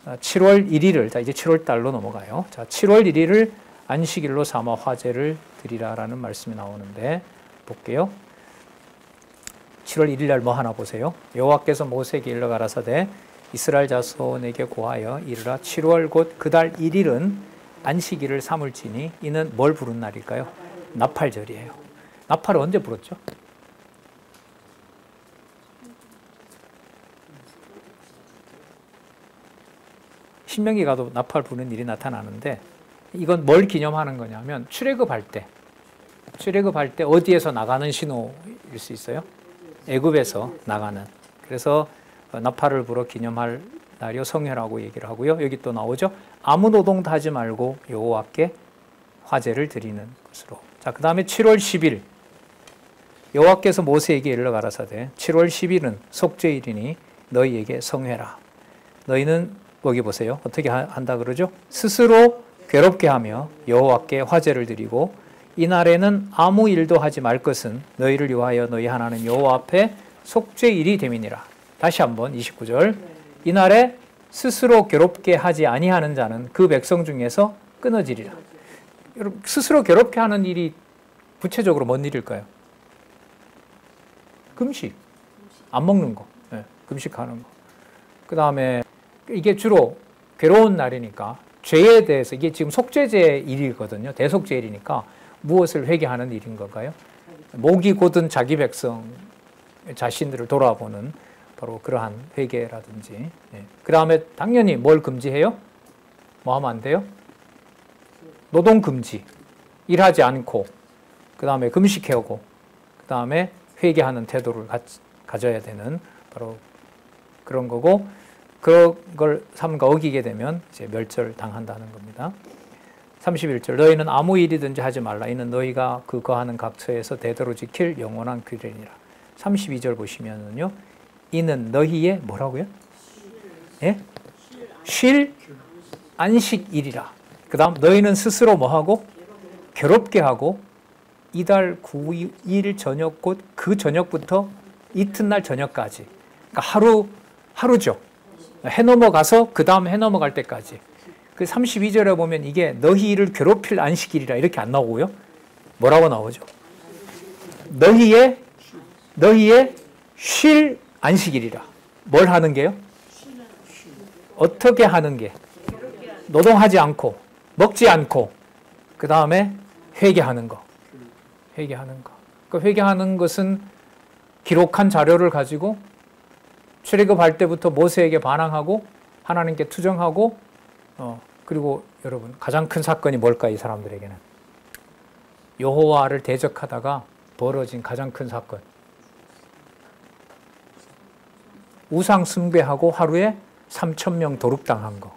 7월 1일을 자 이제 7월 달로 넘어가요. 자, 7월 1일을 안식일로 삼아 화제를 드리라라는 말씀이 나오는데 볼게요. 7월 1일 날 뭐 하나 보세요. 여호와께서 모세에게 일러 가라사대 이스라엘 자손에게 고하여 이르라 7월 곧 그 달 1일은 안식일을 삼을지니 이는 뭘 부른 날일까요? 나팔절이에요. 나팔을 언제 불었죠? 신명기 가도 나팔 부는 일이 나타나는데 이건 뭘 기념하는 거냐면 출애굽할 때 어디에서 나가는 신호일 수 있어요? 애굽에서 나가는. 그래서 나팔을 불어 기념할 날이요 성회라고 얘기를 하고요. 여기 또 나오죠. 아무 노동도 하지 말고 여호와께 화제를 드리는 것으로. 자, 그 다음에 7월 10일 여호와께서 모세에게 일러 가라사대 7월 10일은 속죄일이니 너희에게 성회라. 너희는 여기 보세요. 어떻게 한다 그러죠? 스스로 괴롭게 하며 여호와께 화제를 드리고 이날에는 아무 일도 하지 말 것은 너희를 위하여 너희 하나님 여호와 앞에 속죄일이 됨이니라. 다시 한번 29절 이날에 스스로 괴롭게 하지 아니하는 자는 그 백성 중에서 끊어지리라. 여러분, 스스로 괴롭게 하는 일이 구체적으로 뭔 일일까요? 금식. 안 먹는 거. 네, 금식하는 거. 그 다음에 이게 주로 괴로운 날이니까 죄에 대해서, 이게 지금 속죄제 일이거든요. 대속죄일이니까 무엇을 회개하는 일인 건가요? 목이 곧은 자기 백성 자신들을 돌아보는 바로 그러한 회개라든지. 네. 그 다음에 당연히 뭘 금지해요? 뭐 하면 안 돼요? 노동 금지. 일하지 않고, 그 다음에 금식해오고, 그 다음에 회개하는 태도를 가져야 되는 바로 그런 거고, 그걸 삼가 어기게 되면 이제 멸절당한다는 겁니다. 31절, 너희는 아무 일이든지 하지 말라. 이는 너희가 그 거하는 각처에서 대대로 지킬 영원한 규례니라. 32절 보시면은요, 이는 너희의 뭐라고요? 예? 쉴 안식일이라. 그 다음 너희는 스스로 뭐하고? 괴롭게 하고 이달 9일 저녁 곧 그 저녁부터 이튿날 저녁까지, 그러니까 하루죠. 해 넘어가서 그 다음 해 넘어갈 때까지. 그 32절에 보면 이게 너희를 괴롭힐 안식일이라 이렇게 안 나오고요. 뭐라고 나오죠? 너희의 쉴 안식일이라. 뭘 하는 게요? 어떻게 하는 게? 노동하지 않고, 먹지 않고, 그 다음에 회개하는 거. 회개하는 거. 그 회개하는 것은 기록한 자료를 가지고 출애굽할 때부터 모세에게 반항하고 하나님께 투정하고, 그리고 여러분 가장 큰 사건이 뭘까? 이 사람들에게는 여호와를 대적하다가 벌어진 가장 큰 사건, 우상 숭배하고 하루에 3,000명 도륙당한 거,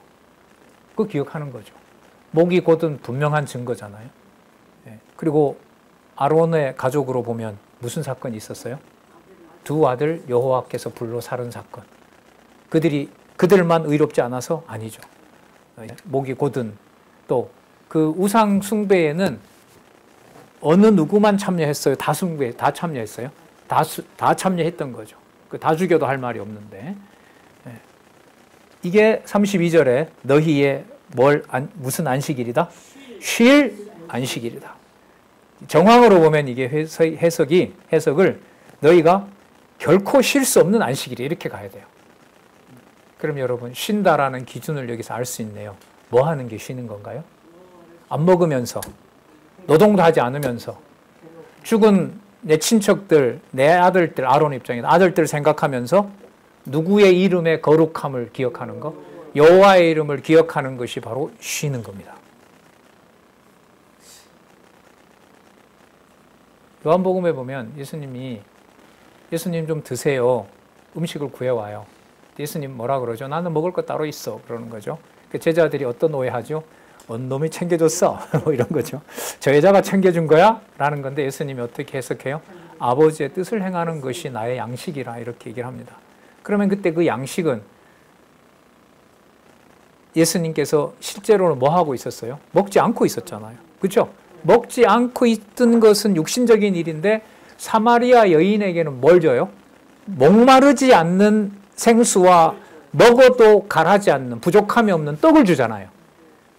그거 기억하는 거죠. 목이 곧은 분명한 증거잖아요. 그리고 아론의 가족으로 보면 무슨 사건이 있었어요? 두 아들 여호와께서 불로 살은 사건. 그들만 의롭지 않아서? 아니죠. 목이 곧은, 또 그 우상 숭배에는 어느 누구만 참여했어요? 다 참여했어요? 다 참여했던 거죠. 다 죽여도 할 말이 없는데. 이게 32절에 너희의 무슨 안식일이다? 쉴 안식일이다. 정황으로 보면 이게 해석을 너희가 결코 쉴 수 없는 안식일이 이렇게 가야 돼요. 그럼 여러분, 쉰다라는 기준을 여기서 알 수 있네요. 뭐 하는 게 쉬는 건가요? 안 먹으면서, 노동도 하지 않으면서, 죽은 내 친척들, 내 아들들, 아론 입장에서 아들들 생각하면서 누구의 이름의 거룩함을 기억하는 것, 여호와의 이름을 기억하는 것이 바로 쉬는 겁니다. 요한복음에 보면 예수님 좀 드세요. 음식을 구해와요. 예수님 뭐라 그러죠? 나는 먹을 거 따로 있어. 그러는 거죠. 그 제자들이 어떤 오해하죠? 놈이 챙겨줬어. 뭐 이런 거죠. 저 여자가 챙겨준 거야? 라는 건데 예수님이 어떻게 해석해요? 아버지의 뜻을 행하는 것이 나의 양식이라 이렇게 얘기를 합니다. 그러면 그때 그 양식은 예수님께서 실제로는 뭐 하고 있었어요? 먹지 않고 있었잖아요. 그렇죠? 먹지 않고 있던 것은 육신적인 일인데 사마리아 여인에게는 뭘 줘요? 목마르지 않는 생수와 먹어도 갈하지 않는, 부족함이 없는 떡을 주잖아요.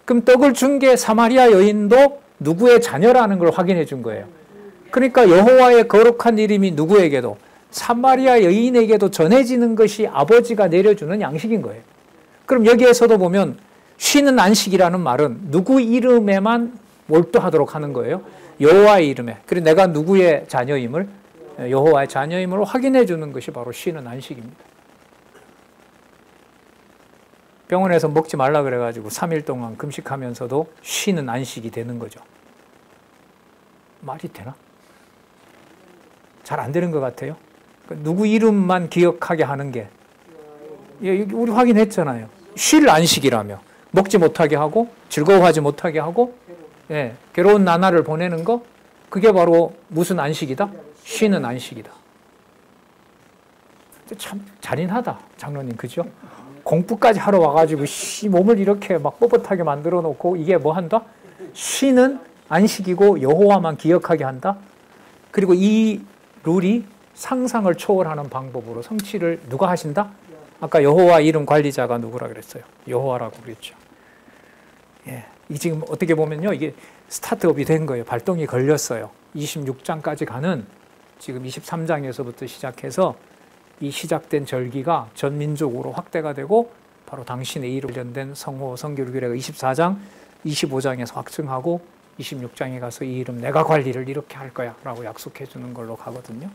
그럼 떡을 준 게 사마리아 여인도 누구의 자녀라는 걸 확인해 준 거예요. 그러니까 여호와의 거룩한 이름이 누구에게도, 사마리아 여인에게도 전해지는 것이 아버지가 내려주는 양식인 거예요. 그럼 여기에서도 보면 쉬는 안식이라는 말은 누구 이름에만 몰두하도록 하는 거예요. 여호와의 이름에. 그리고 내가 누구의 자녀임을, 여호와의 자녀임을 확인해 주는 것이 바로 쉬는 안식입니다. 병원에서 먹지 말라 그래가지고 3일 동안 금식하면서도 쉬는 안식이 되는 거죠. 말이 되나? 잘 안 되는 것 같아요. 누구 이름만 기억하게 하는 게, 우리 확인했잖아요. 쉴 안식이라며. 먹지 못하게 하고 즐거워하지 못하게 하고 괴로운 나날을 보내는 거, 그게 바로 무슨 안식이다? 쉬는 안식이다. 참 잔인하다, 장로님, 그죠? 공부까지 하러 와가지고 몸을 이렇게 막 뻣뻣하게 만들어 놓고 이게 뭐 한다? 쉬는 안식이고 여호와만 기억하게 한다? 그리고 이 룰이 상상을 초월하는 방법으로 성취를 누가 하신다? 아까 여호와 이름 관리자가 누구라 그랬어요? 여호와라고 그랬죠. 예, 이 지금 어떻게 보면요, 이게 스타트업이 된 거예요. 발동이 걸렸어요. 26장까지 가는 지금 23장에서부터 시작해서 이 시작된 절기가 전 민족으로 확대가 되고 바로 당신의 이름 관련된 성호, 성결규례가 24장, 25장에서 확증하고 26장에 가서 이 이름 내가 관리를 이렇게 할 거야 라고 약속해 주는 걸로 가거든요.